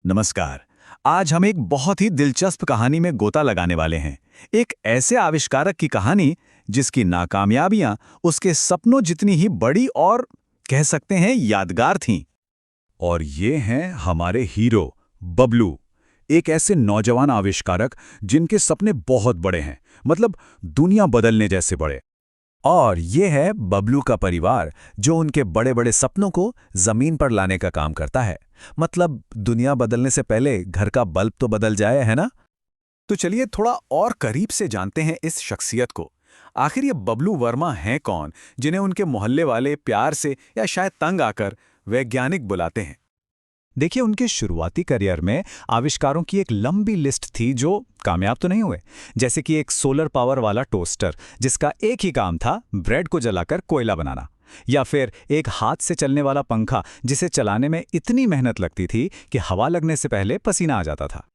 नमस्कार। आज हम एक बहुत ही दिलचस्प कहानी में गोता लगाने वाले हैं। एक ऐसे आविष्कारक की कहानी जिसकी नाकामयाबियां उसके सपनों जितनी ही बड़ी और कह सकते हैं यादगार थीं। और ये हैं हमारे हीरो बबलू, एक ऐसे नौजवान आविष्कारक जिनके सपने बहुत बड़े हैं, मतलब दुनिया बदलने जैसे बड़े। और ये है बबलू का परिवार जो उनके बड़े बड़े सपनों को जमीन पर लाने का काम करता है। मतलब दुनिया बदलने से पहले घर का बल्ब तो बदल जाए, है ना? तो चलिए थोड़ा और करीब से जानते हैं इस शख्सियत को। आखिर ये बबलू वर्मा हैं कौन, जिन्हें उनके मोहल्ले वाले प्यार से या शायद तंग आकर वैज्ञानिक बुलाते हैं। देखिए, उनके शुरुआती करियर में आविष्कारों की एक लंबी लिस्ट थी जो कामयाब तो नहीं हुए। जैसे कि एक सोलर पावर वाला टोस्टर जिसका एक ही काम था ब्रेड को जलाकर कोयला बनाना, या फिर एक हाथ से चलने वाला पंखा जिसे चलाने में इतनी मेहनत लगती थी कि हवा लगने से पहले पसीना आ जाता था।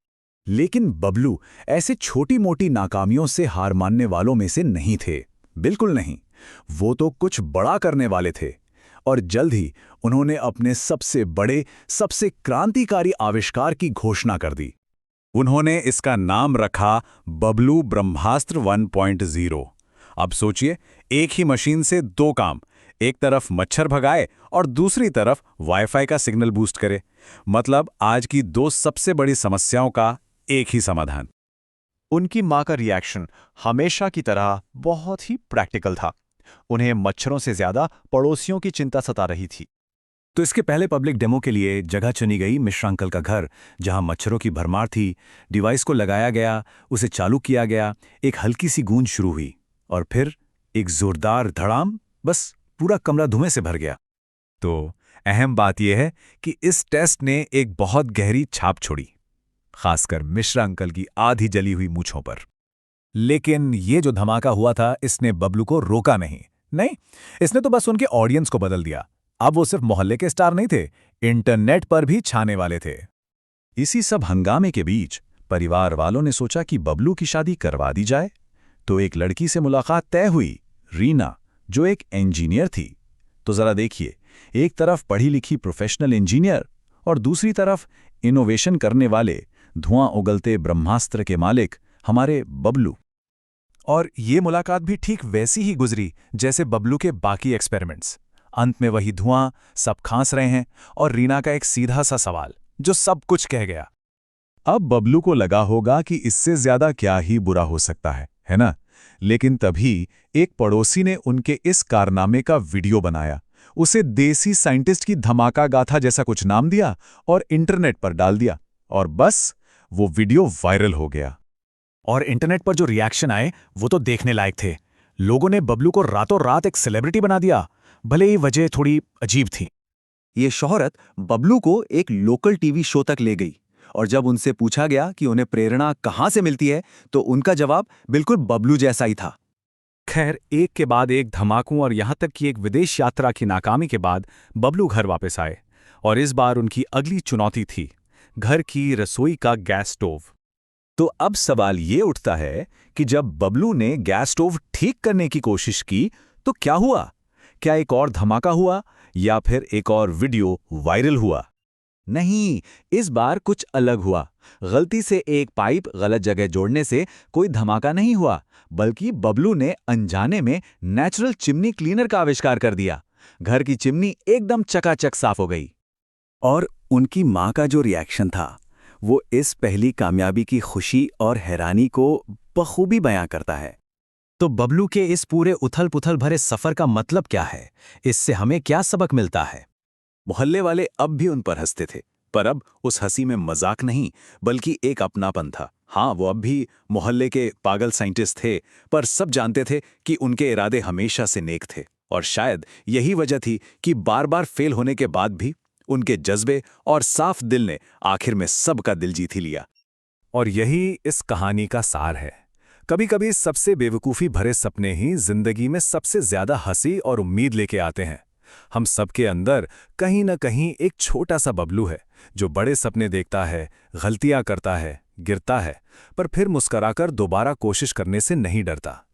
लेकिन बबलू ऐसे छोटी मोटी नाकामियों से हार मानने वालों में से नहीं थे, बिल्कुल नहीं। वो तो कुछ बड़ा करने वाले थे। और जल्द ही उन्होंने अपने सबसे बड़े, सबसे क्रांतिकारी आविष्कार की घोषणा कर दी। उन्होंने इसका नाम रखा बबलू ब्रह्मास्त्र 1.0। अब सोचिए, एक ही मशीन से दो काम, एक तरफ मच्छर भगाए और दूसरी तरफ वाईफाई का सिग्नल बूस्ट करे। मतलब आज की दो सबसे बड़ी समस्याओं का एक ही समाधान। उनकी मां का रिएक्शन हमेशा की तरह बहुत ही प्रैक्टिकल था। उन्हें मच्छरों से ज्यादा पड़ोसियों की चिंता सता रही थी। तो इसके पहले पब्लिक डेमो के लिए जगह चुनी गई मिश्रा अंकल का घर, जहां मच्छरों की भरमार थी। डिवाइस को लगाया गया, उसे चालू किया गया, एक हल्की सी गूंज शुरू हुई और फिर एक जोरदार धड़ाम, बस पूरा कमरा धुएं से भर गया। तो अहम बात यह है कि इस टेस्ट ने एक बहुत गहरी छाप छोड़ी, खासकर मिश्रा अंकल की आधी जली हुई मूंछों पर। लेकिन ये जो धमाका हुआ था, इसने बबलू को रोका नहीं, इसने तो बस उनके ऑडियंस को बदल दिया। अब वो सिर्फ मोहल्ले के स्टार नहीं थे, इंटरनेट पर भी छाने वाले थे। इसी सब हंगामे के बीच परिवार वालों ने सोचा कि बबलू की शादी करवा दी जाए। तो एक लड़की से मुलाकात तय हुई, रीना, जो एक इंजीनियर थी। तो जरा देखिए, एक तरफ पढ़ी लिखी प्रोफेशनल इंजीनियर और दूसरी तरफ इनोवेशन करने वाले, धुआं उगलते ब्रह्मास्त्र के मालिक हमारे बबलू। और ये मुलाकात भी ठीक वैसी ही गुजरी जैसे बबलू के बाकी एक्सपेरिमेंट्स। अंत में वही धुआं, सब खांस रहे हैं, और रीना का एक सीधा सा सवाल जो सब कुछ कह गया। अब बबलू को लगा होगा कि इससे ज्यादा क्या ही बुरा हो सकता है ना? लेकिन तभी एक पड़ोसी ने उनके इस कारनामे का वीडियो बनाया, उसे देसी साइंटिस्ट की धमाका गाथा जैसा कुछ नाम दिया और इंटरनेट पर डाल दिया। और बस वो वीडियो वायरल हो गया। और इंटरनेट पर जो रिएक्शन आए वो तो देखने लायक थे। लोगों ने बबलू को रातों रात एक सेलिब्रिटी बना दिया, भले ही वजह थोड़ी अजीब थी। ये शोहरत बबलू को एक लोकल टीवी शो तक ले गई, और जब उनसे पूछा गया कि उन्हें प्रेरणा कहां से मिलती है, तो उनका जवाब बिल्कुल बबलू जैसा ही था। खैर, एक के बाद एक धमाकों और यहां तक कि एक विदेश यात्रा की नाकामी के बाद बबलू घर वापस आए। और इस बार उनकी अगली चुनौती थी घर की रसोई का गैस स्टोव। तो अब सवाल ये उठता है कि जब बबलू ने गैस स्टोव ठीक करने की कोशिश की तो क्या हुआ? क्या एक और धमाका हुआ या फिर एक और वीडियो वायरल हुआ? नहीं, इस बार कुछ अलग हुआ। गलती से एक पाइप गलत जगह जोड़ने से कोई धमाका नहीं हुआ, बल्कि बबलू ने अनजाने में नेचुरल चिमनी क्लीनर का आविष्कार कर दिया। घर की चिमनी एकदम चकाचक साफ हो गई। और उनकी मां का जो रिएक्शन था, वो इस पहली कामयाबी की खुशी और हैरानी को बखूबी बयां करता है। तो बबलू के इस पूरे उथल पुथल भरे सफर का मतलब क्या है? इससे हमें क्या सबक मिलता है? मोहल्ले वाले अब भी उन पर हंसते थे, पर अब उस हंसी में मजाक नहीं, बल्कि एक अपनापन था। हाँ, वो अब भी मोहल्ले के पागल साइंटिस्ट थे, पर सब जानते थे कि उनके इरादे हमेशा से नेक थे। और शायद यही वजह थी कि बार बार फेल होने के बाद भी उनके जज्बे और साफ दिल ने आखिर में सबका दिल जीत ही लिया। और यही इस कहानी का सार है। कभी-कभी सबसे बेवकूफ़ी भरे सपने ही जिंदगी में सबसे ज्यादा हंसी और उम्मीद लेके आते हैं। हम सबके अंदर कहीं न कहीं एक छोटा सा बबलू है जो बड़े सपने देखता है, गलतियां करता है, गिरता है, पर फिर मुस्कुराकर दोबारा कोशिश करने से नहीं डरता।